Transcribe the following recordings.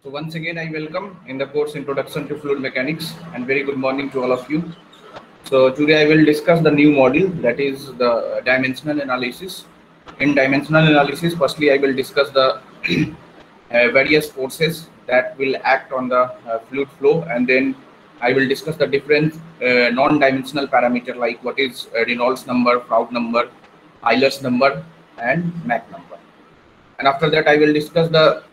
So once again, I welcome in the course Introduction to Fluid Mechanics, and very good morning to all of you. So today I will discuss the new module, that is the dimensional analysis. In dimensional analysis, firstly I will discuss the various forces that will act on the fluid flow, and then I will discuss the different non-dimensional parameter like what is Reynolds number, Froude number, Euler's number, and Mach number. And after that I will discuss the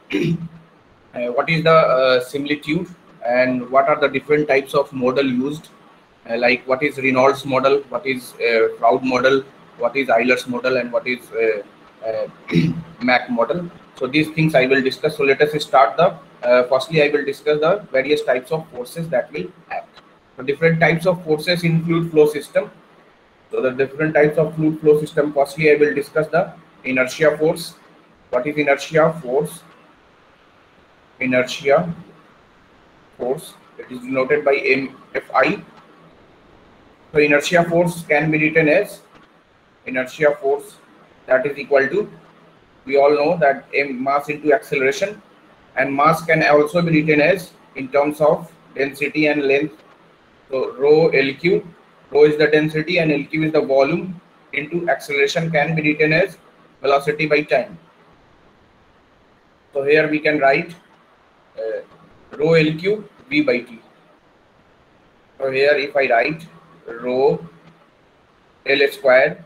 what is the similitude and what are the different types of model used, like what is Reynolds model, what is Froude model, what is Euler's model, and what is Mach model. So these things I will discuss. So let us start the firstly I will discuss the various types of forces that will act. So different types of forces in fluid flow system. So the different types of fluid flow system, firstly I will discuss the inertia force. What is inertia force? Inertia force, it is denoted by mfi. So inertia force can be written as inertia force that is equal to, we all know that m mass into acceleration, and mass can also be written as in terms of density and length. So rho lq, rho is the density and lq is the volume, into acceleration can be written as velocity by time. So here we can write rho lq v by t. So here if I write rho L square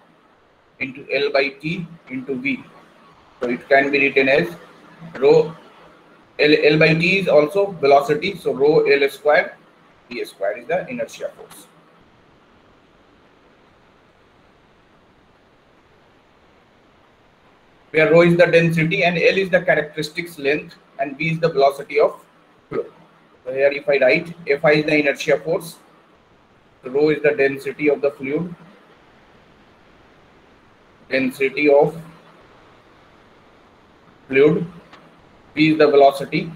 into L by T into V, so it can be written as rho L by T is also velocity, so rho L square V square is the inertia force. Where rho is the density and L is the characteristics length and V is the velocity of flow. So here if I write Fi is the inertia force, rho is the density of the fluid, density of fluid, V is the velocity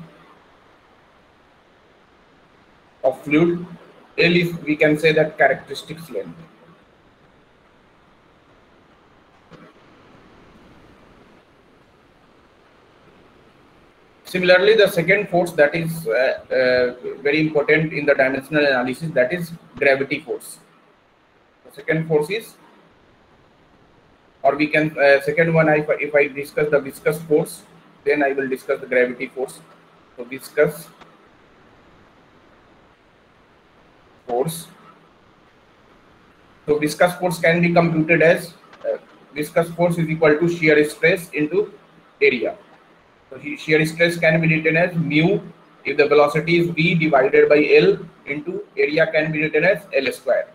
of fluid, L is, we can say, that characteristics length. Similarly, the second force that is very important in the dimensional analysis, that is gravity force. The second force is, or we can second one, if I discuss the viscous force, then I will discuss the gravity force. So viscous force. So viscous force can be computed as viscous force is equal to shear stress into area. So shear stress can be written as mu if the velocity is v divided by L, into area can be written as L square.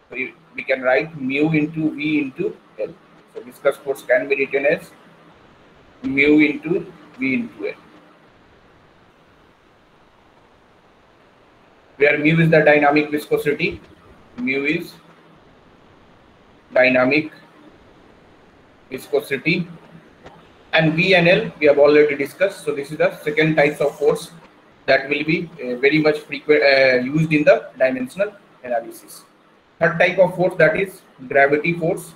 So we can write mu into v into L. So viscous force can be written as mu into v into L, where mu is the dynamic viscosity, mu is dynamic viscosity, and V and L we have already discussed. So this is the second types of force that will be very much frequent used in the dimensional analysis. Third type of force, that is gravity force.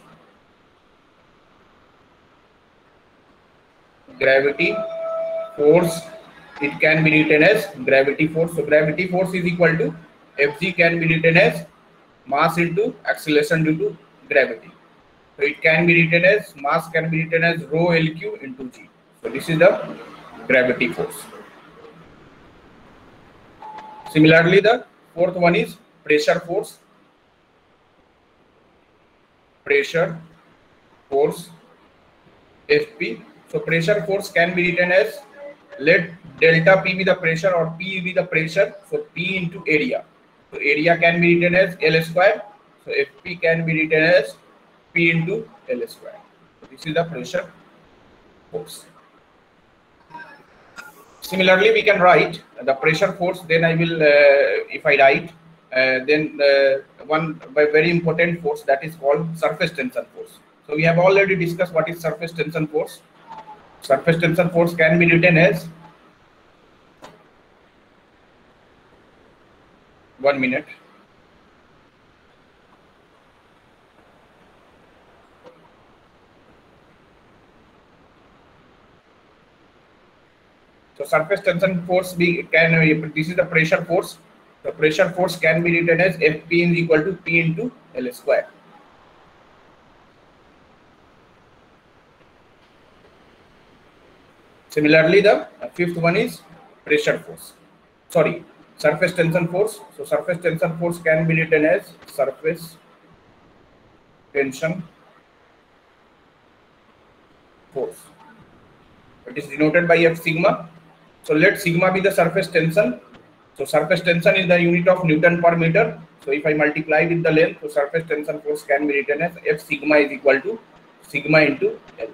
Gravity force, it can be written as gravity force. So gravity force is equal to Fg can be written as mass into acceleration due to gravity. So it can be written as, mass can be written as rho Lq into G. So this is the gravity force. Similarly, the fourth one is pressure force. Pressure force, Fp. So pressure force can be written as, let delta P be the pressure or P be the pressure. So P into area. So area can be written as L square. So Fp can be written as P into L square. So this is the pressure force. Similarly, we can write the pressure force. Then I will, if I write, then one very important force, that is called surface tension force. So we have already discussed what is surface tension force. Surface tension force can be written as, 1 minute. So surface tension force this is the pressure force. The pressure force can be written as Fp is equal to P into L square. Similarly, the fifth one is pressure force. Sorry, surface tension force. So surface tension force can be written as surface tension force. It is denoted by F sigma. So let sigma be the surface tension. So surface tension is the unit of Newton per meter. So if I multiply with the length, so surface tension force can be written as F sigma is equal to sigma into L.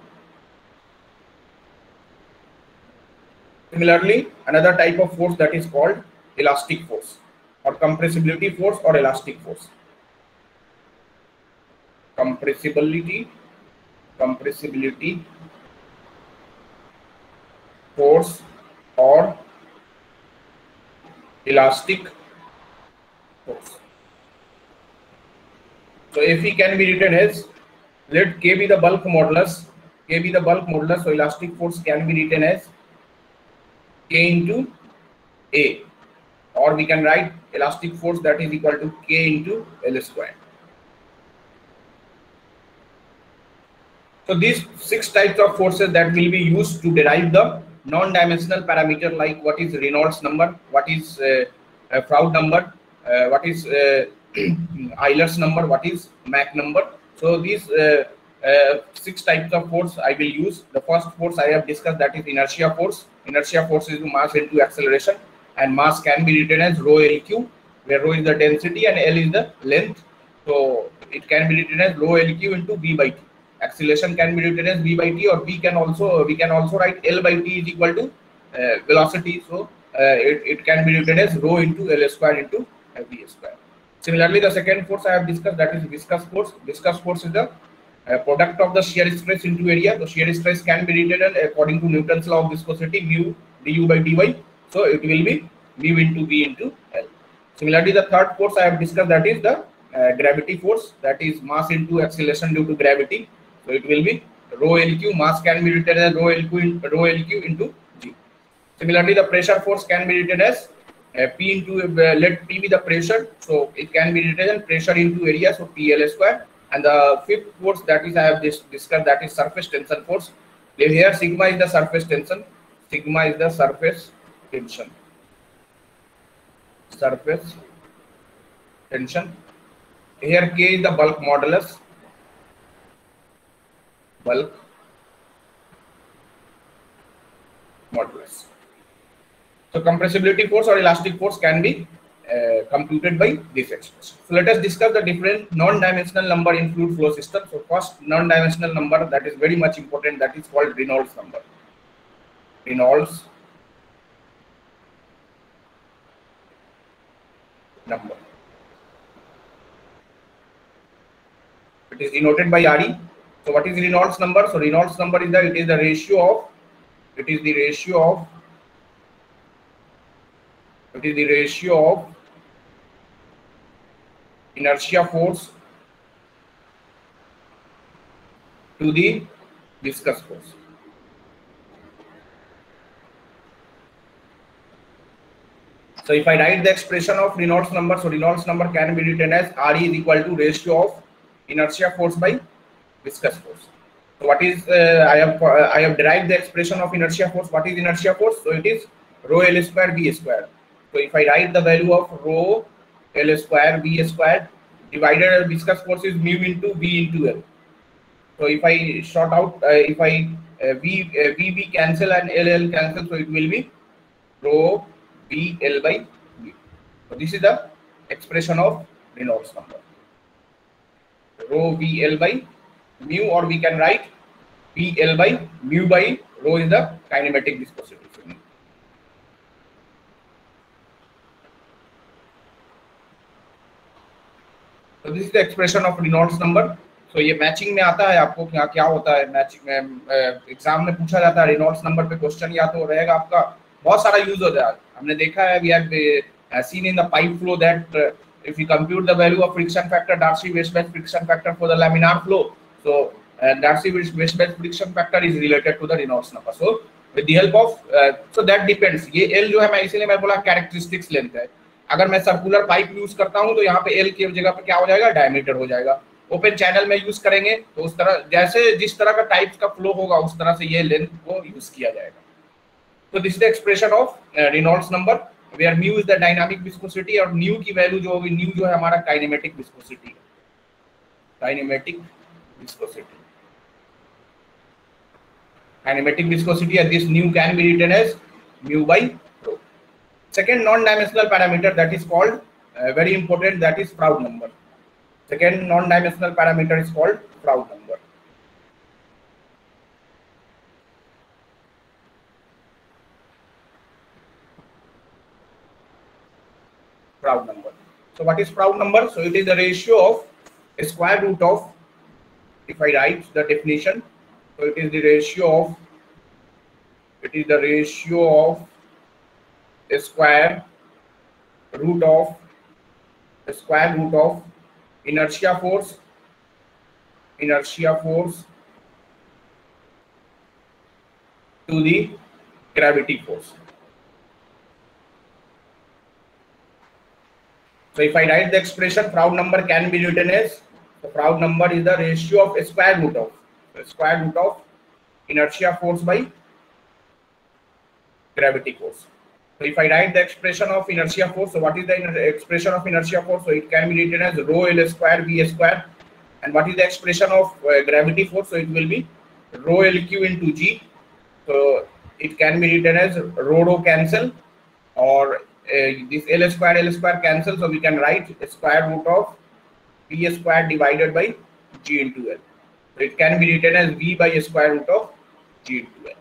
Similarly, another type of force that is called elastic force or compressibility force or elastic force. Compressibility force or elastic force. So Fe can be written as, let K be the bulk modulus. So elastic force can be written as K into A, or we can write elastic force that is equal to K into L square. So these 6 types of forces that will be used to derive the non-dimensional parameter, like what is Reynolds number, what is Froude number, what is Euler's number, what is Mach number. So these 6 types of force I will use. The first force I have discussed, that is inertia force. Inertia force is mass into acceleration, and mass can be written as rho LQ, where rho is the density and L is the length. So it can be written as rho LQ into V by T. Acceleration can be written as V by T, or we can also write L by T is equal to velocity. So it can be written as rho into L square into V square. Similarly, the second force I have discussed, that is viscous force. Viscous force is the product of the shear stress into area. So shear stress can be written according to Newton's law of viscosity, mu du by dy. So it will be mu into V into L. Similarly, the third force I have discussed, that is the gravity force, that is mass into acceleration due to gravity. So it will be rho LQ. Mass can be written as rho LQ into G. Similarly, the pressure force can be written as P into, let P be the pressure. So it can be written as pressure into area, so PL square. And the fifth force that is I have discussed, that is surface tension force. Here sigma is the surface tension. Sigma is the surface tension. Surface tension. Here K is the bulk modulus. Bulk modulus. So compressibility force or elastic force can be computed by this expression. So let us discuss the different non-dimensional number in fluid flow system. So first non-dimensional number that is very much important, that is called Reynolds number. Reynolds number. It is denoted by RE. So what is Reynolds number? So Reynolds number is the ratio of inertia force to the viscous force. So if I write the expression of Reynolds number, so Reynolds number can be written as RE is equal to ratio of inertia force by viscous force. So what is I have derived the expression of inertia force. What is inertia force? So it is rho L square V square. So if I write the value of rho L square V square divided viscous force is mu into V into L. So if I short out, if I V cancel and L cancel, so it will be rho V L by V. So this is the expression of Reynolds number. Rho V L by mu, or we can write V L by mu by rho is the kinematic viscosity. So this is the expression of Reynolds number. So ये matching में आता है, आपको क्या होता है matching में, exam में पूछा जाता है रेनॉल्ड्स नंबर पे क्वेश्चन, या तो रहेगा आपका बहुत सारा यूज होता है. हमने देखा है, we have seen in the pipe flow that if you compute the value of friction factor, Darcy-Weisbach friction factor for the laminar flow, so Darcy-Weisbach friction factor is related to the Reynolds number. So with the help of so that depends, ये L जो है मैं इसीलिए मैं बोला characteristics length है। अगर मैं सर्कुलर पाइप यूज करता हूं तो यहाँ पे एल की जगह पे क्या हो जाएगा, डायमीटर हो जाएगा। ओपन चैनल में यूज करेंगे तो उस तरह जैसे जिस तरह का टाइप का फ्लो होगा उस तरह से ये लेंथ को यूज किया जाएगा। तो this is the expression of Reynolds number where mu is the dynamic viscosity और न्यू की वैल्यू जो होगी, न्यू जो है हमारा काइनेमेटिक विस्कोसिटी है, kinematic viscosity, kinematic viscosity and this nu can be written as mu by rho. Second non-dimensional parameter that is called very important, that is Froude number. Second non-dimensional parameter is called Froude number. Froude number. So what is Froude number? So it is the ratio of square root of, if I write the definition, so it is the ratio of, it is the ratio of square root of inertia force to the gravity force. So if I write the expression, Froude number can be written as, the Froude number is the ratio of square root of inertia force by gravity force. So if I write the expression of inertia force, so what is the expression of inertia force? So it can be written as rho L square V square. And what is the expression of gravity force? So it will be rho LQ into G. So it can be written as rho cancel, or this L square cancel. So we can write square root of V square divided by G into L. So it can be written as V by square root of G into L.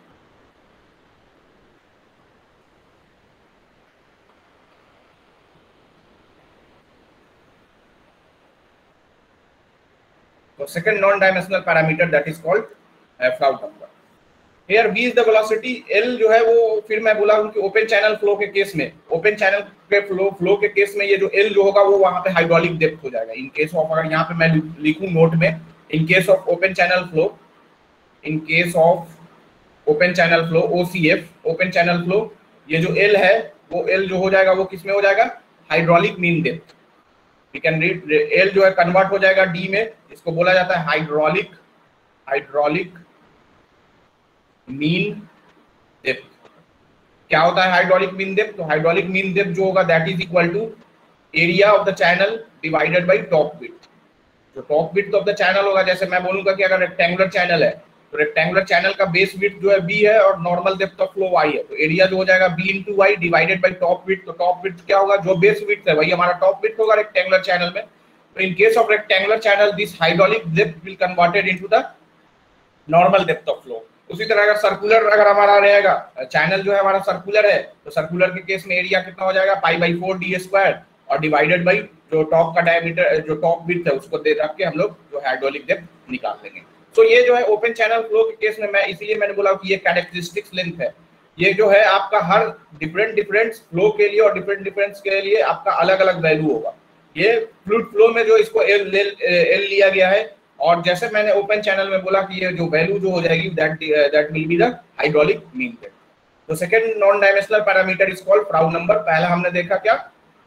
So second non-dimensional parameter that is called Froude number. Here V is the velocity, L जो है वो फिर मैं बोला हूँ कि open channel flow के case में, ओपन चैनल के फ्लो के केस में ये जो L जो होगा वो वहाँ पे हाइड्रोलिक डेप्थ हो जाएगा। इन केस ऑफ, अगर यहाँ पे मैं लिखूँ नोट में, इन case of open channel flow, in case of open channel flow OCF, open channel flow, ये जो L है वो L जो हो जाएगा वो किस में हो जाएगा, hydraulic mean depth. We can read L जो है कन्वर्ट हो जाएगा D में, इसको बोला जाता है हाइड्रोलिक मीन डेप्थ। क्या होता है हाइड्रोलिक मीन डेप्थ? तो हाइड्रोलिक मीन डेप्थ जो होगा that is equal to area of the channel divided by top width. जो top width of the channel होगा, जैसे मैं बोलूंगा कि अगर रेक्टेंगुलर चैनल है तो रेक्टेंगुलर चैनल का बेस विड्थ जो है b है और normal depth of flow y है, तो एरिया जो हो जाएगा b into y divided by top width. तो टॉप विड्थ क्या होगा, जो बेस विड्थ है वही हमारा टॉप विड्थ होगा रेक्टेंगुलर चैनल में। तो इन case of rectangular channel this hydraulic depth will converted into the normal depth of flow. उसी तरह अगर सर्कुलर अगर हमारा रहेगा, चैनल जो है हमारा सर्कुलर है, तो सर्कुलर के केस में एरिया कितना हो जाएगा, पाई बाई 4 डी स्क्वायर और डिवाइडेड बाई जो टॉप का डायमीटर, जो टॉप विड्थ है उसको दे रख के हम लोग जो हाइड्रोलिक डेप्थ निकाल लेंगे। तो ये जो है ओपन चैनल फ्लो के केस में, मैं इसीलिए मैंने बोला कि ये कैरेक्टरिस्टिक्स लेंथ है। ये जो है आपका हर डिफरेंट फ्लो के लिए और डिफरेंट के लिए आपका अलग अलग वैल्यू होगा। ये फ्लूइड फ्लो में जो इसको एल लिया गया है, और जैसे मैंने ओपन चैनल में बोला कि ये जो वैल्यू जो हो जाएगी that will be the hydraulic mean depth. तो second non dimensional parameter is called Froude number. पहला हमने देखा क्या,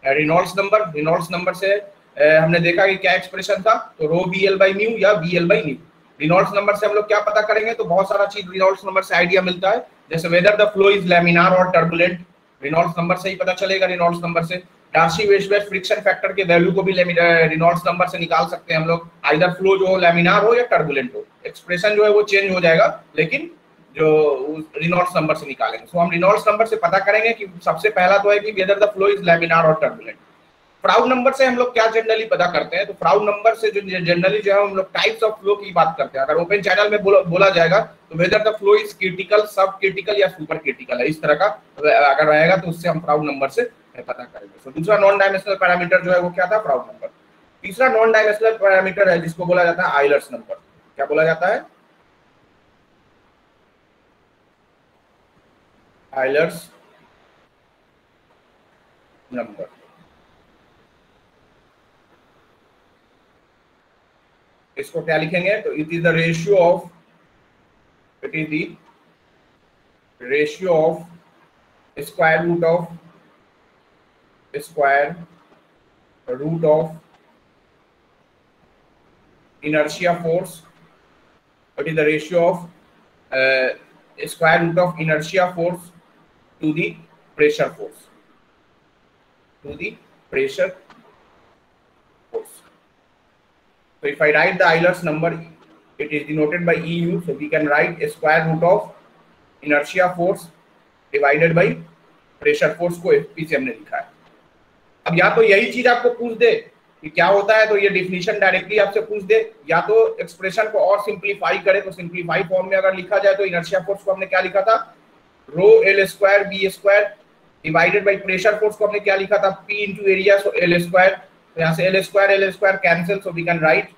रेनॉल्ड्स नंबर। रेनॉल्ड्स नंबर से हमने देखा कि क्या एक्सप्रेशन था, तो रो bl by म्यू या bl by mu. Reynolds number से हम लोग क्या पता करेंगे, तो बहुत सारा चीज रेनॉल्ड्स नंबर से आइडिया मिलता है, जैसे whether the flow is laminar और टर्बुलेंट, रेनॉल्ड्स नंबर से ही पता चलेगा। रेनॉल्ड्स नंबर से डार्सी-वेइसबर्ग फ्रिक्शन फैक्टर के वैल्यू को भी रेनॉल्ड्स नंबर से निकाल सकते हैं हम लोग, आइदर फ्लो जो हो लैमिनार हो या टर्बुलेंट हो। एक्सप्रेशन जो है वो चेंज हो जाएगा, लेकिन जो रेनॉल्ड्स नंबर से निकालेंगे। सो हम रेनॉल्ड्स नंबर से पता करेंगे कि सबसे पहला तो है कि whether the flow is laminar और टर्बुलेंट। फ्राउड नंबर से हम लोग क्या जनरली पता करते हैं, तो फ्राउड नंबर से जो जनरली जो है हम लोग टाइप्स ऑफ फ्लो की बात करते हैं। अगर ओपन चैनल में बोला जाएगा तो whether the flow is critical, सब क्रिटिकल या सुपर क्रिटिकल है, इस तरह का अगर रहेगा तो उससे हम फ्राउड नंबर से पता करेंगे। तो दूसरा नॉन डायमेंशनल पैरामीटर जो है वो क्या था, फ्राउड नंबर। तीसरा नॉन डायमेंशनल पैरामीटर है जिसको बोला जाता है आयलर्स नंबर। क्या बोला जाता है, आयलर्स नंबर। इसको क्या लिखेंगे, तो it is the ratio ratio of square root of inertia force. What is the ratio of square root of inertia force to the pressure force? To the pressure force. So if I write the Euler's number, it is denoted by EU. So we can write a square root of inertia force divided by pressure force को FP से हमने लिखा है. अब या तो यही चीज आपको पूछ दे कि क्या होता है तो ये डिफिनीशन डायरेक्टली आपसे पूछ दे, या तो एक्सप्रेशन को और सिंपलीफाई करे. तो सिंपलीफाई फॉर्म में अगर लिखा जाए तो इनर्शिया फोर्स को हमने क्या लिखा था, rho L square B square divided by pressure force को हमने क्या लिखा था, P into area, so L square. तो यहाँ से L square cancel, so we can write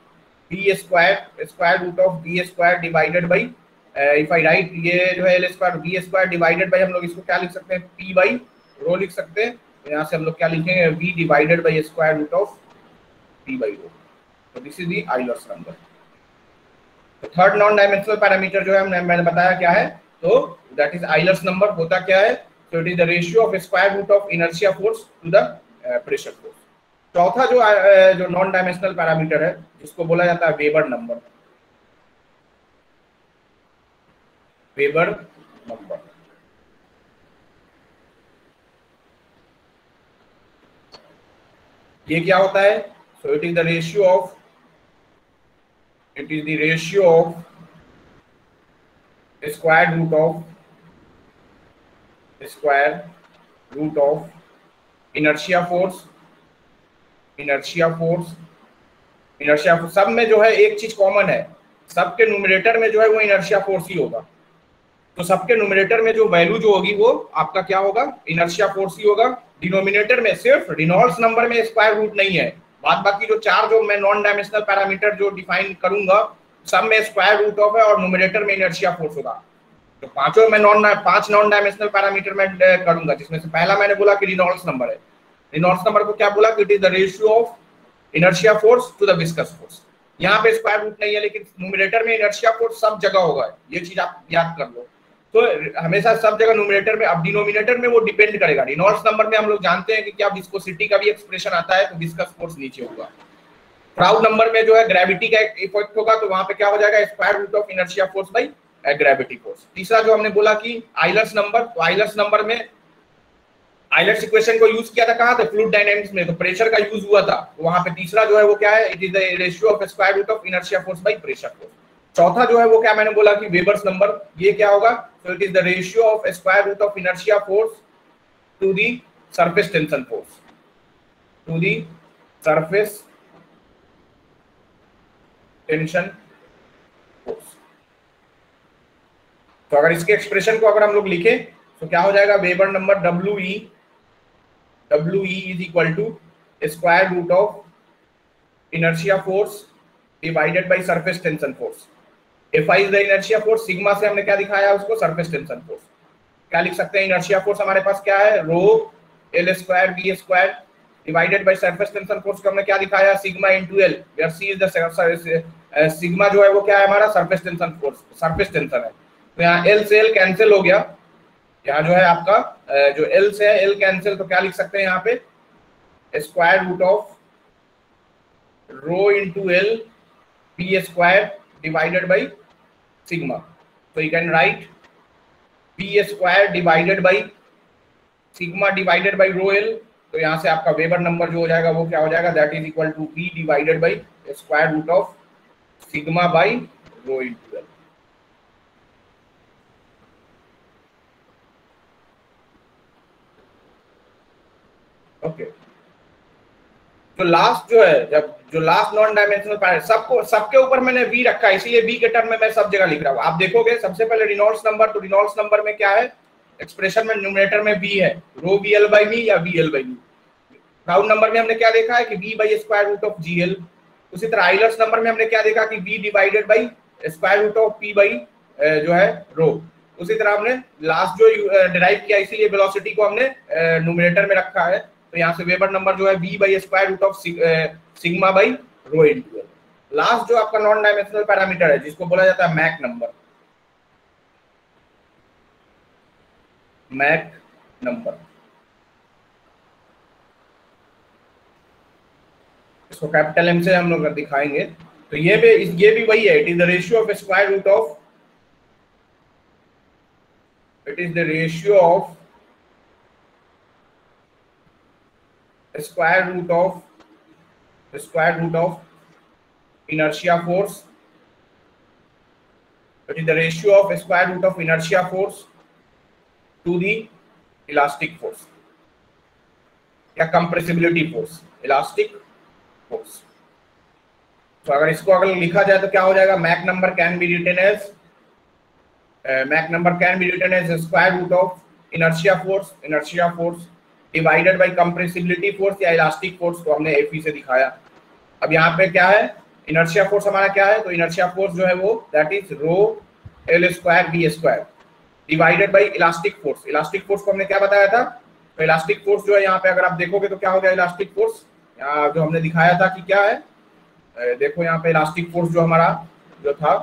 B square root of B square divided by, if I write ये जो है L square B square divided by, हम लोग इसको क्या लिख सकते हैं, पी बाई रो लिख सकते हैं. तो यहाँ से हम लोग क्या लिखेंगे, v divided by square root of p by rho. तो this is the Euler's number. तो थर्ड नॉन डायमेंशनल पैरामीटर जो है मैंने बताया क्या है, तो दैट इज आइलर्स नंबर. होता क्या है, so it is the ratio of square root of inertia force to the pressure force. चौथा जो नॉन डायमेंशनल पैरामीटर है जिसको बोला जाता है वेबर नंबर. वेबर नंबर ये क्या होता है, so it is the ratio of square root of inertia force सब में जो है एक चीज कॉमन है, सबके न्यूमरेटर में जो है वो इनर्शिया फोर्स ही होगा. तो सबके न्यूमरेटर में जो वैल्यू जो होगी वो आपका क्या होगा, इनर्शिया फोर्स ही होगा. डिनोमिनेटर में सिर्फ रिनॉल्ड्स नंबर में स्क्वायर रूट नहीं है, बाद बाकी जो चार जो मैं नॉन डायमेंशनल पैरामीटर जो डिफाइन करूंगा सब में स्क्वायर रूट ऑफ है और न्यूमरेटर में इनर्शिया फोर्स होगा. तो पांचों में पांच नॉन डायमेंशनल पैरामीटर में करूंगा, जिसमें से पहला मैंने बोला कि रिनॉल्ड्स नंबर है. रिनॉल्ड्स नंबर को क्या बोला कि it is the ratio of inertia force to the viscous force. यहाँ पे स्क्वायर रूट नहीं है लेकिन न्यूमरेटर में इनर्शिया फोर्स सब जगह होगा, ये चीज आप याद कर लो. तो हमेशा सब जगह न्यूमरेटर में, अब डिनोमिनेटर में वो डिपेंड करेगा. रिनॉल्ड्स नंबर में हम लोग जानते हैं कि क्या विस्कोसिटी का भी एक्सप्रेशन आता है, तो विस्कस फोर्स नीचे होगा. फ्राउड नंबर में जो है ग्रेविटी का इफेक्ट होगा, तो वहां पे क्या हो जाएगा, square root of inertia force by gravity force. तीसरा जो हमने बोला कि आइलर्स नंबर, तो आइलर्स नंबर में आइलर्स इक्वेशन को यूज किया था कहां, तो फ्लूइड डायनामिक्स में, तो प्रेशर का यूज हुआ था. तो वहां पे तीसरा जो है वो क्या है, it is the ratio of square root of inertia force by pressure force. चौथा जो है वो क्या मैंने बोला कि वेबर्स नंबर, ये क्या होगा, so it is the ratio of square root of inertia force to the surface tension force, to the surface tension force. तो अगर इसके एक्सप्रेशन को अगर हम लोग लिखें तो क्या हो जाएगा, Weber number WE is equal to square root of inertia force divided by surface tension force. Fi is the inertia force, sigma से हमने क्या दिखाया उसको, सरफेस टेंशन फोर्स. क्या लिख सकते हैं, इनर्शिया फोर्स हमारे पास क्या है, rho L square B square divided by surface tension force को हमने क्या दिखाया, sigma into L, where C is the sigma जो है वो क्या है हमारा, surface tension force, surface tension है. तो यहाँ एल से एल कैंसिल हो गया, यहाँ जो है आपका जो एल से है एल कैंसिल, तो क्या लिख सकते हैं यहाँ पे, square root of rho into L B square divided by sigma. तो you can write B square divided by sigma divided by rho L. तो यहाँ से आपका वेबर नंबर जो हो जाएगा वो क्या हो जाएगा, that is equal to B divided by square root of sigma by rho into L. Okay, तो लास्ट जो है, जब जो लास्ट नॉन डायमेंशनल पैरामीटर सबको सबके ऊपर मैंने v रखा है, इसीलिए v के टर्म में मैं सब जगह लिख रहा हूँ. आप देखोगे सबसे पहले रिनॉल्ड्स नंबर, तो रिनॉल्ड्स नंबर में क्या है, एक्सप्रेशन में न्यूमरेटर में v है, रो bl बाई v या vl by v. Round number में हमने क्या देखा है कि v by square root of gl. उसी तरह आइलर्स नंबर में हमने क्या देखा कि v divided by square root of p by जो है रो. उसी तरह हमने लास्ट जो डिराइव किया, इसीलिए वेलोसिटी को हमने न्यूमरेटर में रखा है. तो यहाँ से वेबर नंबर जो है v by square root of sigma by rho into L. Last जो आपका नॉन डायमेंशनल पैरामीटर है जिसको बोला जाता है मैक नंबर. Mach number. इसको कैपिटल एम से हम लोग दिखाएंगे। तो ये भी वही है, it is the ratio of square root of, it is the ratio of square root of inertia force, it is the ratio of square root of inertia force to the elastic force या compressibility force, elastic force। तो अगर इसको अगर लिखा जाए तो क्या हो जाएगा, Mach number can be written as square root of inertia force divided by compressibility force या elastic force को हमने Fe से दिखाया। अब यहाँ पे क्या है, इनर्शिया फोर्स हमारा क्या है, तो इनर्शिया फोर्स जो है वो that is rho L square B square divided by elastic force. Elastic force को हमने क्या बताया था, तो इलास्टिक फोर्स जो है यहाँ पे अगर आप देखोगे तो क्या हो गया, इलास्टिक फोर्स यहाँ जो हमने दिखाया था कि क्या है, देखो यहाँ पे इलास्टिक फोर्स जो हमारा जो था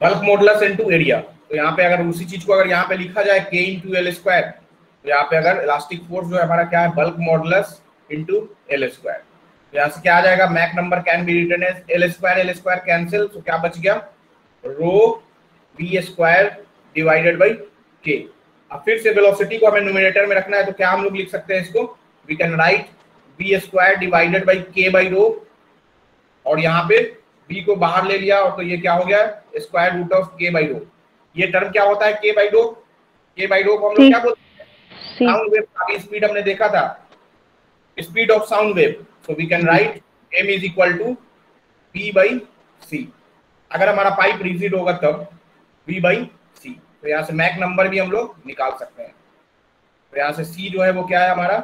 बल्क मॉडुलस इनटू एरिया। तो यहाँ पे अगर उसी चीज को अगर यहाँ पे लिखा जाए के इंटू एल स्क्वायर, तो यहाँ पे अगर इलास्टिक फोर्स जो है हमारा क्या है, bulk modulus into L square. तो यहाँ से क्या आ जाएगा, Mach number can be written as L square cancel, तो क्या बच गया, rho B square divided by K. अब फिर से वेलोसिटी को हमें न्यूमरेटर में रखना है, तो क्या हम लोग लिख सकते हैं इसको, we can write B square divided by K by rho, और यहाँ पे बी को बाहर ले लिया, और तो ये क्या हो गया, स्क्वायर रूट ऑफ के बाई रो। ये टर्म क्या होता है, के बाई रो को हम लोग क्या बोलते हैं, साउंड वेव का स्पीड हमने देखा था, speed of sound wave. So we can write m is equal to p by c। अगर हमारा पाइप रिजिड होगा तब v बाई c। तो यहाँ से मैक नंबर भी हम लोग निकाल सकते हैं। तो यहाँ से c जो है वो क्या है हमारा,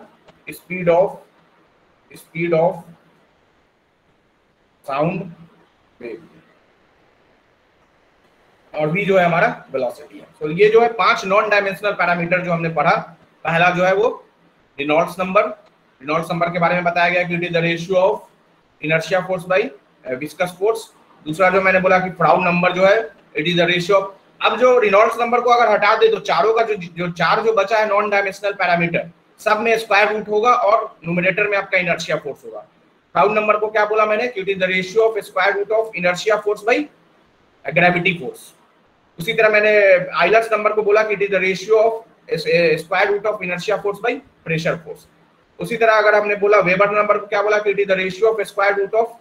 स्पीड ऑफ साउंड वेव, और v जो है हमारा वेलोसिटी है। तो ये जो है 5 नॉन डायमेंशनल पैरामीटर जो हमने पढ़ा। पहला जो है वो रेनॉल्ड्स नंबर के बारे में बताया गया कि it is the ratio of inertia force bye viscous force. दूसरा जो मैंने बोला कि फ्राउड नंबर जो है it is the ratio of, अब जो रेनॉल्ड्स नंबर को अगर हटा दे तो चारों का जो चार जो बचा है नॉन डायमेंशनल पैरामीटर, सब में स्क्वायर रूट होगा और न्यूमरेटर में आपका इनर्शिया फोर्स होगा। फ्राउड नंबर को क्या बोला मैंने कि it is the ratio of square root of inertia force by gravity force. उसी तरह मैंने आइलर्स नंबर को बोला कि it is the ratio of square root of inertia force by pressure force. उसी तरह अगर हमने बोला वेबर नंबर को क्या बोला कि it is the ratio of square root of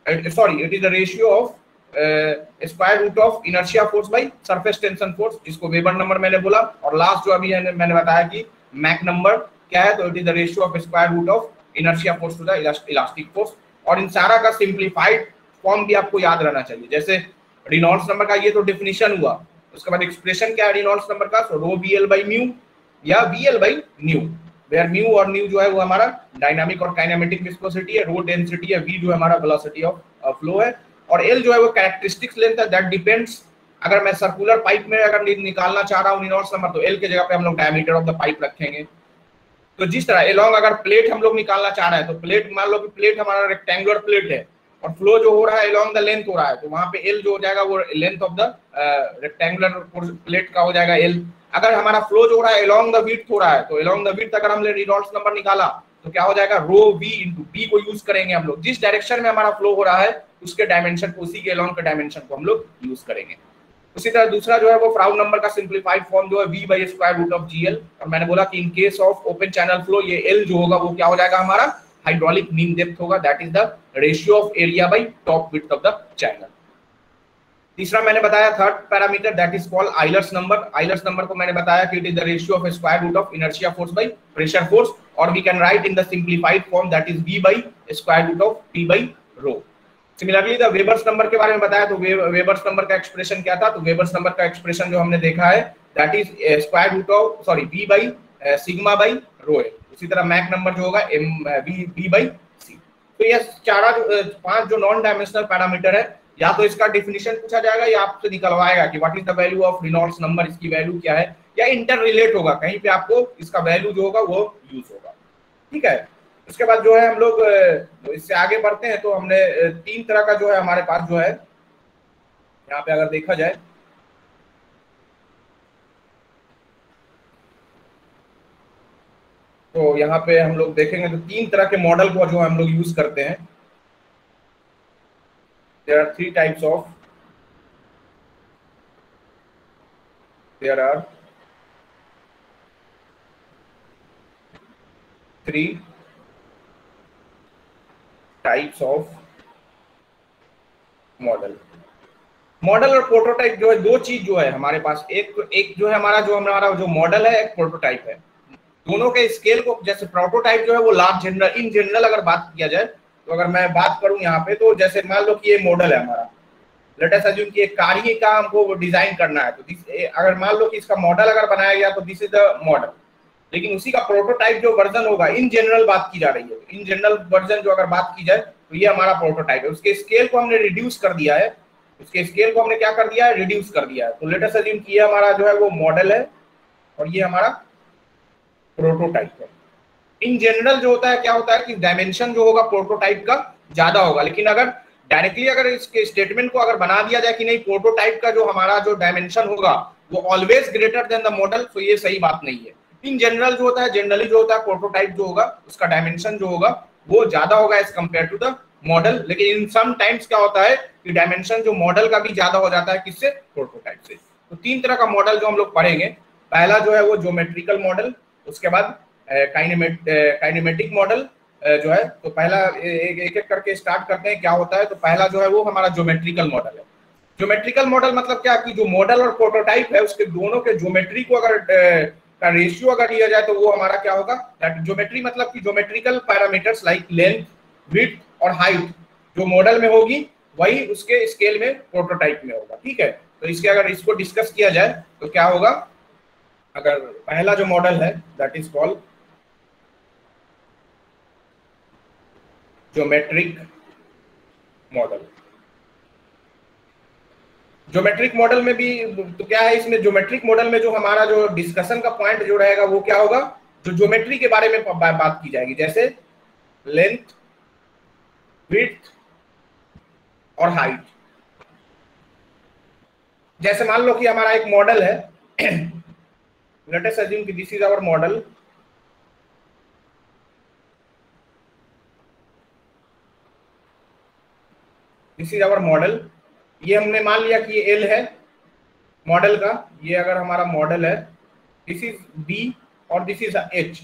it is the ratio of square root of inertia force by surface tension force, जिसको वेबर नंबर मैंने बोला। और लास्ट जो अभी मैंने बताया कि मैक नंबर क्या है, तो it is the ratio of square root of inertia force to the elastic force. और इन सारा का सिंप्लीफाइड फॉर्म भी आपको याद रहना चाहिए। जैसे रेनॉल्ड्स नंबर का ये तो डेफिनेशन हुआ, उसके बाद एक्सप्रेशन क्या है रेनॉल्ड्स नंबर का, so rho bl by mu या vl by nu, where mu और न्यू जो है वो हमारा डायनामिक और काइनेमेटिक विस्कोसिटी है, रो डेंसिटी है, v जो है हमारा वेलोसिटी ऑफ फ्लो है, और l जो है वो कैरेक्टरिस्टिक्स लेंथ है, दैट डिपेंड्स। अगर मैं सर्कुलर पाइप में अगर निकालना चाह रहा हूँ रेनॉल्ड्स नंबर, तो l के जगह पे हम लोग डायमीटर ऑफ द पाइप रखेंगे। तो जिस तरह एलोंग अगर प्लेट हम लोग निकालना चाह रहे हैं, तो प्लेट मान लो कि प्लेट हमारा रेक्टेंगुलर प्लेट है और फ्लो जो हो रहा है एलोंग द लेंथ हो रहा है, तो वहां पे एल जो हो जाएगा वो length of the rectangular plate का हो जाएगा एल। अगर हमारा फ्लो जो हो रहा है एलोंग द विड्थ हो रहा है, तो एलोंग द विड्थ अगर हमने रेनॉल्ड्स नंबर निकाला तो क्या हो जाएगा, रो वी इंटू बी को यूज करेंगे हम लोग, जिस डायरेक्शन में हमारा फ्लो हो रहा है उसके डायमेंशन को, उसी के एलोंग के डायमेंशन को हम लोग यूज करेंगे। उसी तरह दूसरा जो है वो फ्राउड नंबर का सिंप्लीफाइड फॉर्म जो है v by square root of gl। और मैंने बोला कि in case of open channel flow ये l जो होगा वो क्या हो जाएगा हमारा हाइड्रोलिक मीन डेप्थ होगा, that is the ratio of area by top width of the channel. तीसरा मैंने बताया third parameter that is called Euler's number. Euler's number को मैंने बताया कि it is the ratio of square root of inertia force by pressure force, और we can write in the simplified form that is v by square root of p by rho. Similarly the Weber's number के बारे में बताया, तो Weber's number का expression क्या था, तो वेबर्स नंबर का एक्सप्रेशन जो हमने देखा है that is square root of v by sigma by rho है। उसी तरह मैक नंबर जो होगा v बाई c। तो ये पांच जो नॉन डायमेंशनल पैरामीटर है, या तो इसका डेफिनेशन पूछा जाएगा या आपसे निकलवाएगा कि what is the value of Reynolds number, इसकी वैल्यू क्या है, या इंटर रिलेट होगा, कहीं पे आपको इसका वैल्यू जो होगा वो यूज होगा। ठीक है, उसके बाद जो है हम लोग इससे आगे बढ़ते हैं। तो हमने तीन तरह का जो है हमारे पास जो है यहाँ पे अगर देखा जाए तो यहाँ पे हम लोग देखेंगे तो तीन तरह के मॉडल को जो हम लोग यूज करते हैं. There are three types of there are three types of model. Model और प्रोटोटाइप जो है दो चीज जो है हमारे पास, एक जो है हमारा जो मॉडल है, एक प्रोटोटाइप है. दोनों के स्केल को, जैसे प्रोटोटाइप जो है वो लार्ज जनरल, इन जनरल अगर बात किया जाए तो अगर मैं बात करूं यहाँ पे, तो जैसे मान लो कि ये मॉडल है हमारा, लेट अस अज्यूम कि एक कार ही का हमको डिजाइन करना है, तो अगर मान लो कि इसका मॉडल अगर बनाया गया तो दिस इज द मॉडल. लेकिन उसी का प्रोटोटाइप जो वर्जन होगा, इन जनरल बात की जा रही है, इन जनरल वर्जन जो अगर बात की जाए तो ये हमारा प्रोटोटाइप है. उसके स्केल को हमने रिड्यूस कर दिया है, उसके स्केल को हमने क्या कर दिया है, रिड्यूस कर दिया है. तो लेट अस अज्यूम कि ये हमारा जो है वो मॉडल है और ये हमारा प्रोटोटाइप है. इन जनरल जो होता है, क्या होता है कि डायमेंशन जो होगा प्रोटोटाइप का ज्यादा होगा, लेकिन अगर डायरेक्टली अगर इसके स्टेटमेंट को अगर बना दिया जाए कि नहीं, प्रोटोटाइप का जो हमारा जो डायमेंशन होगा वो always greater than the model, तो ये सही बात नहीं है. इन जनरल जो होता है, जनरली जो होता है प्रोटोटाइप जो होगा उसका डायमेंशन जो होगा वो ज्यादा होगा as compared to the model. लेकिन इन सम टाइम्स क्या होता है कि डायमेंशन जो मॉडल का भी ज्यादा हो जाता है, किससे, प्रोटोटाइप से. तो तीन तरह का मॉडल जो हम लोग पढ़ेंगे. पहला जो है वो ज्योमेट्रिकल मॉडल, उसके बाद काइनेमेटिक मॉडल जो है. तो पहला एक एक करके स्टार्ट करते हैं क्या होता है. तो पहला जो है वो हमारा ज्योमेट्रिकल मॉडल है. ज्योमेट्रिकल मॉडल मतलब क्या कि जो मॉडल और प्रोटोटाइप है उसके दोनों के ज्योमेट्री को अगर का रेशियो अगर लिया जाए तो वो हमारा क्या होगा. ज्योमेट्री मतलब कि geometrical parameters like length, width और हाइट जो मॉडल में होगी वही उसके स्केल में प्रोटोटाइप में होगा. ठीक है. तो इसके अगर इसको डिस्कस किया जाए तो क्या होगा. अगर पहला जो मॉडल है that is called geometric model. Geometric model में भी तो क्या है, इसमें ज्योमेट्रिक मॉडल में जो हमारा जो डिस्कशन का पॉइंट जो रहेगा वो क्या होगा, जो ज्योमेट्री के बारे में बात की जाएगी, जैसे लेंथ, विड्थ और हाइट. जैसे मान लो कि हमारा एक मॉडल है, लेट अस अज्यूम कि this is our model. This is our model. ये हमने मान लिया कि ये एल है मॉडल का, ये अगर हमारा मॉडल है, दिस इज बी और दिस इज एच.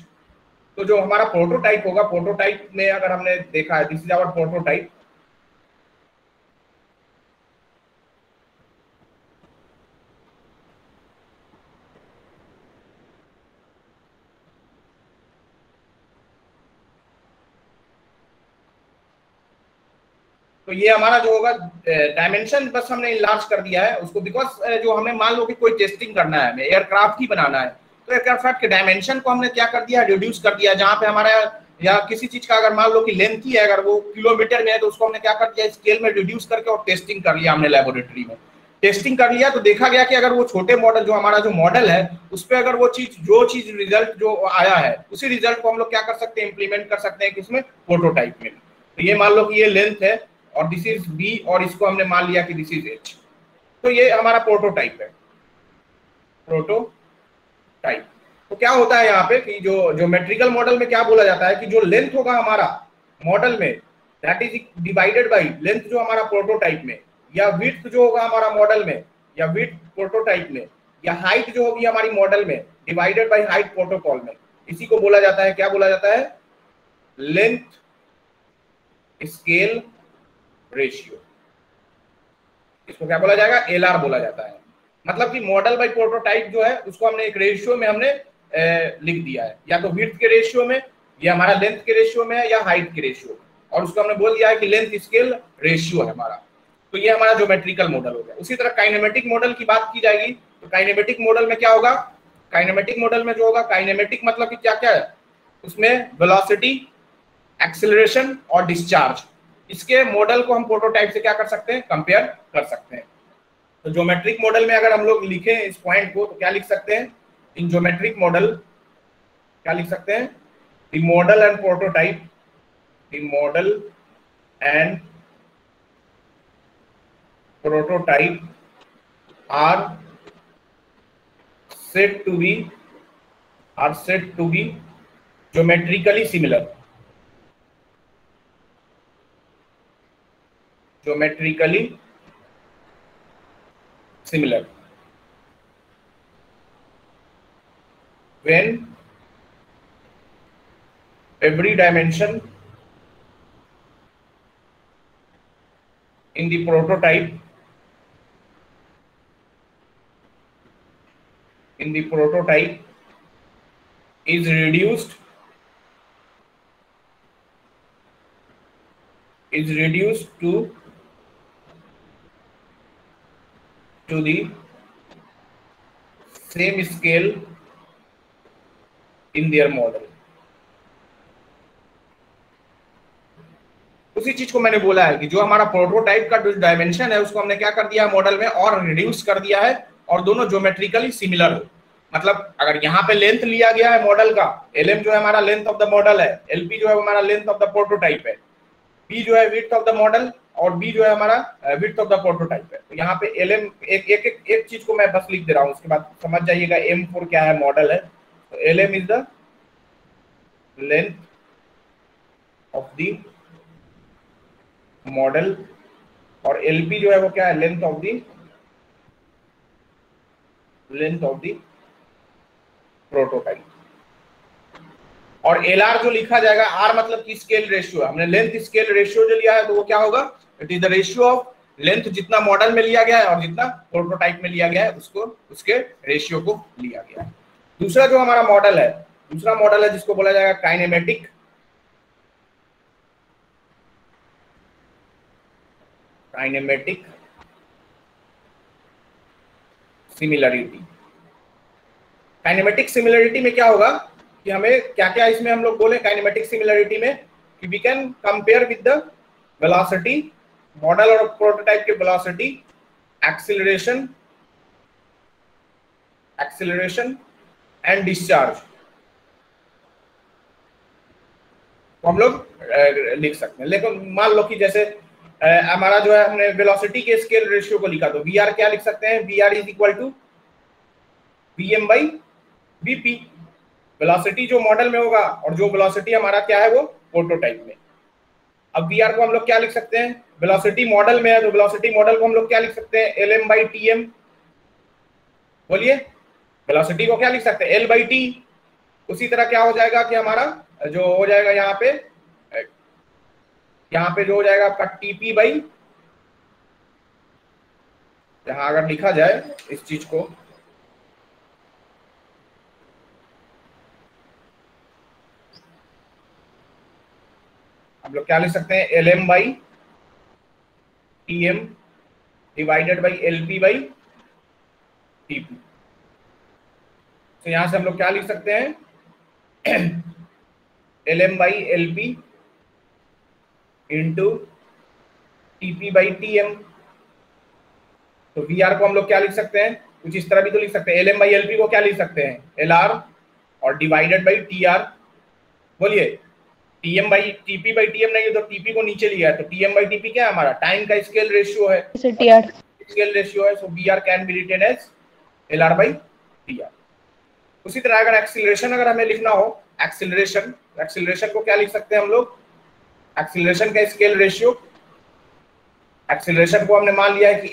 तो जो हमारा प्रोटोटाइप होगा, प्रोटोटाइप में अगर हमने देखा है, दिस इज आवर प्रोटोटाइप. तो ये हमारा जो होगा डायमेंशन बस हमने इनलार्ज कर दिया है उसको, बिकॉज जो हमें मान लो कि कोई टेस्टिंग करना है, हमें एयरक्राफ्ट ही बनाना है, तो एयरक्राफ्ट के डायमेंशन को हमने क्या कर दिया, रिड्यूस कर दिया. जहां पे हमारा या किसी चीज का अगर मान लो कि लेंथ ही है, अगर वो किलोमीटर में है, तो उसको हमने क्या कर दिया, स्केल में रिड्यूस करके और टेस्टिंग कर लिया हमने लेबोरेटरी में. टेस्टिंग कर लिया तो देखा गया कि अगर वो छोटे मॉडल जो हमारा जो मॉडल है उस पर अगर वो चीज जो चीज रिजल्ट जो आया है उसी रिजल्ट को हम लोग क्या कर सकते हैं, इंप्लीमेंट कर सकते हैं किसमें, प्रोटोटाइप में. तो ये मान लो कि ये लेंथ है और दिस इज बी और इसको हमने मान लिया कि दिस इज एच. तो ये हमारा प्रोटोटाइप है, प्रोटोटाइप. तो क्या होता है यहाँ पे कि जो ज्योमेट्रिकल मॉडल में क्या बोला जाता है कि जो लेंथ होगा हमारा मॉडल में that is divided by length जो हमारा प्रोटोटाइप में, या विड्थ जो होगा हमारा मॉडल में या विड्थ प्रोटोटाइप में, या हाइट जो होगी हमारी मॉडल में डिवाइडेड बाय हाइट प्रोटोकॉल में. इसी को बोला जाता है, क्या बोला जाता है, लेंथ स्केल रेशियो. इसको क्या बोला जाएगा, एलआर बोला जाता है. मतलब कि मॉडल बाय प्रोटोटाइप जो है उसको हमने एक रेशियो में हमने लिख दिया है, या तो विड्थ के रेशियो में, या हमारा लेंथ के रेशियो में है, या हाइट के रेशियो में, और उसको हमने बोल दिया है कि लेंथ स्केल रेशियो है हमारा. तो ये हमारा ज्योमेट्रिकल मॉडल हो गया. उसी तरह काइनेमेटिक मॉडल की बात की जाएगी तो काइनेमेटिक मॉडल में क्या होगा, काइनेमेटिक मॉडल में जो होगा, काइनेमेटिक मतलब कि क्या क्या है उसमें, वेलोसिटी, एक्सेलरेशन और डिस्चार्ज. इसके मॉडल को हम प्रोटोटाइप से क्या कर सकते हैं, कंपेयर कर सकते हैं. तो ज्योमेट्रिक मॉडल में अगर हम लोग लिखें इस पॉइंट को तो क्या लिख सकते हैं, इन ज्योमेट्रिक मॉडल क्या लिख सकते हैं, the model and prototype, the model and prototype are said to be geometrically similar, geometrically similar when every dimension in the prototype is reduced to the same scale in their model। उसी चीज को मैंने बोला है कि जो हमारा prototype का जो डायमेंशन है उसको हमने क्या कर दिया मॉडल में और रिड्यूस कर दिया है, और दोनों ज्योमेट्रिकली सिमिलर हो। मतलब अगर यहाँ पे लेंथ लिया गया है मॉडल का, LM जो है हमारा लेंथ ऑफ द मॉडल है, LP जो है हमारा लेंथ ऑफ द प्रोटोटाइप है, P जो है विड्थ ऑफ द मॉडल और B जो है हमारा विड्थ ऑफ द प्रोटोटाइप है। तो यहाँ पे LM एक चीज को मैं बस लिख दे रहा हूँ, उसके बाद समझ जाइएगा M4 क्या है, मॉडल है। तो LM is the length of the model और LP जो है वो क्या है, लेंथ ऑफ द प्रोटोटाइप। और LR जो लिखा जाएगा, R मतलब की स्केल रेशियो है, हमने लेंथ स्केल रेशियो जो लिया है तो वो क्या होगा, it is the ratio of length जितना मॉडल में लिया गया है और जितना प्रोटोटाइप में लिया गया है उसको उसके रेशियो को लिया गया है। दूसरा जो हमारा मॉडल है, दूसरा मॉडल है जिसको बोला जाएगा काइनेमेटिक सिमिलरिटी। काइनेमेटिक सिमिलरिटी में क्या होगा कि हमें क्या क्या इसमें हम लोग बोले काइनेमेटिक सिमिलरिटी में कि we can compare with the velocity, model और प्रोटोटाइप के वेलोसिटी, एक्सीलरेशन एंड डिस्चार्ज तो हम लोग लिख सकते हैं। लेकिन मान लो कि जैसे हमारा जो है हमने वेलोसिटी के स्केल रेशियो को लिखा तो VR क्या लिख सकते हैं, VR is equal to VM by VP। Velocity जो मॉडल में होगा और जो वेलोसिटी हमारा क्या है वो प्रोटोटाइप में। अब VR को हम लोग क्या लिख सकते हैं, वेलोसिटी मॉडल में है तो वेलोसिटी मॉडल को हम लोग क्या लिख सकते हैं, LM बाई TM। बोलिए, वेलोसिटी को क्या लिख सकते हैं, L बाई T। उसी तरह क्या हो जाएगा कि हमारा जो हो जाएगा यहाँ पे जो हो जाएगा आपका TP बाई, यहाँ अगर लिखा जाए इस चीज को, हम लोग क्या लिख सकते हैं, LM by TM divided by LP by TP। तो यहां से हम लोग क्या लिख सकते हैं, LM by LP into TP by TM। तो VR को हम लोग क्या लिख सकते हैं, कुछ इस तरह भी तो लिख सकते हैं, LM बाई LP को क्या लिख सकते हैं, LR और डिवाइडेड बाई TR। बोलिए, TM by TP by TM नहीं है तो TP को नीचे लिया है तो TM बाई TP क्या है हमारा, टाइम का स्केल रेशियो है, स्केल रेशियो है। So VR can be written as LR by TR। उसी तरह अगर एक्सीलरेशन अगर हमें लिखना हो, एक्सीलरेशन को क्या लिख सकते हैं हम लोग, एक्सीलरेशन का स्केल रेशियो, एक्सीलरेशन को हमने मान लिया है कि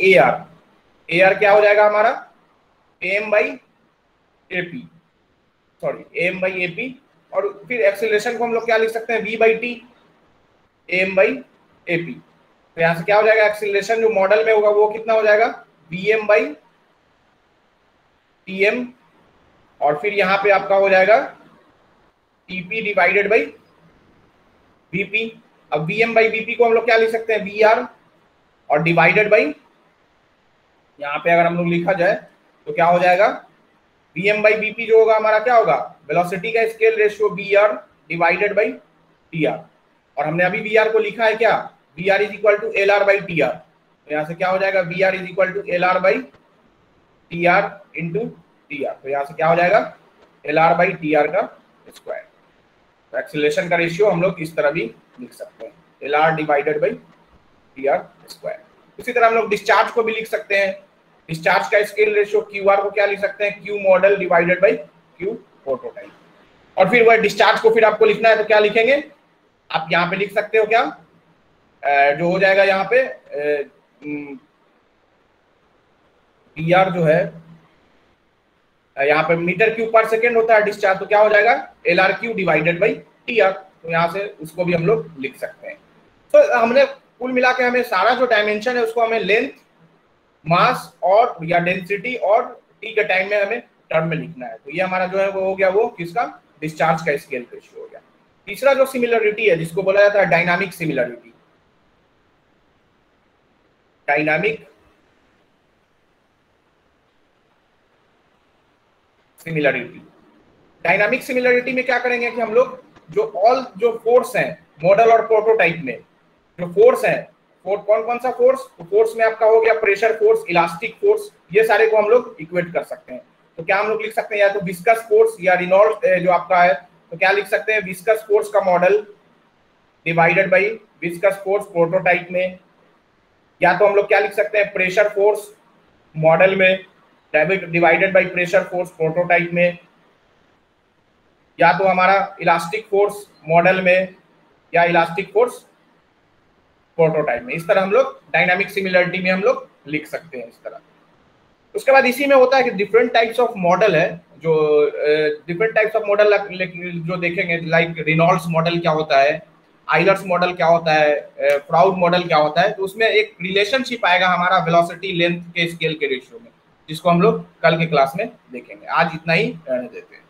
AR क्या हो जाएगा हमारा, AM बाई AP, और फिर एक्सीलरेशन को हम लोग क्या लिख सकते हैं, V by T, AM by AP। तो यहाँ से क्या हो जाएगा, एक्सीलरेशन जो मॉडल में होगा वो कितना हो जाएगा, VM बाई TM, और फिर यहाँ पे आपका हो जाएगा TP डिवाइडेड बाई VP। अब VM बाई VP को हम लोग क्या लिख सकते हैं, VR और डिवाइडेड बाई, यहाँ पे अगर हम लोग लिखा जाए तो क्या हो जाएगा, VM बाई VP जो होगा हमारा क्या होगा, वेलोसिटी का scale ratio VR divided by TR। और हमने अभी VR को लिखा है क्या, VR is equal to LR by TR। तो यहाँ से क्या हो जाएगा, VR is equal to LR by TR into TR। तो यहाँ से क्या हो जाएगा, LR बाई TR का स्क्वायर। तो एक्सीलरेशन का रेशियो हम लोग इस तरह भी लिख सकते हैं, LR divided by TR square. इसी तरह हम लोग डिस्चार्ज को भी लिख सकते हैं, डिस्चार्ज का स्केल रेशियो QR को क्या लिख सकते हैं, Q model divided by Q prototype. और फिर वह डिस्चार्ज को फिर आपको लिखना है तो क्या लिखेंगे, आप यहाँ पे लिख सकते हो क्या, जो हो जाएगा यहाँ पे PR जो है, यहाँ पे मीटर क्यूब पर सेकेंड होता है डिस्चार्ज, तो क्या हो जाएगा LR³ डिवाइडेड बाई TR, तो यहाँ से उसको भी हम लोग लिख सकते हैं। तो हमने कुल मिला के हमें सारा जो डायमेंशन है उसको हमें लेंथ, मास और या डेंसिटी और टी के टाइम में हमें टर्म में लिखना है। तो ये हमारा जो है वो हो गया, वो किसका, डिस्चार्ज का स्केल रेशियो हो गया। तीसरा जो सिमिलरिटी है जिसको बोला जाता है dynamic similarity, dynamic similarity. Dynamic similarity में क्या करेंगे कि हम लोग जो फोर्स हैं मॉडल और प्रोटोटाइप में, जो फोर्स है, कौन कौन सा फोर्स, तो फोर्स में आपका हो गया प्रेशर फोर्स, इलास्टिक फोर्स, ये सारे को हम लोग इक्वेट कर सकते हैं। तो क्या हम लोग लिख सकते हैं, या तो विस्कस फोर्स या रेनॉल्ड्स जो आपका है, तो क्या लिख सकते हैं, विस्कस फोर्स का model divided by viscous force prototype में, या तो हम लोग क्या लिख सकते हैं, प्रेशर फोर्स मॉडल में divided by pressure force prototype में, या तो हमारा इलास्टिक फोर्स मॉडल में या इलास्टिक फोर्स प्रोटोटाइप में। इस तरह हम लोग डायनामिक सिमिलरिटी में हम लोग लिख सकते हैं इस तरह। उसके बाद इसी में होता है कि डिफरेंट टाइप्स ऑफ मॉडल है, जो डिफरेंट टाइप्स ऑफ मॉडल जो देखेंगे, लाइक रेनॉल्ड्स मॉडल क्या होता है, आइलर्स मॉडल क्या होता है, फ्राउड मॉडल क्या होता है, तो उसमें एक रिलेशनशिप आएगा हमारा वेलोसिटी लेंथ के स्केल के रेशियो में, जिसको हम लोग कल के क्लास में देखेंगे। आज इतना ही रहने देते हैं।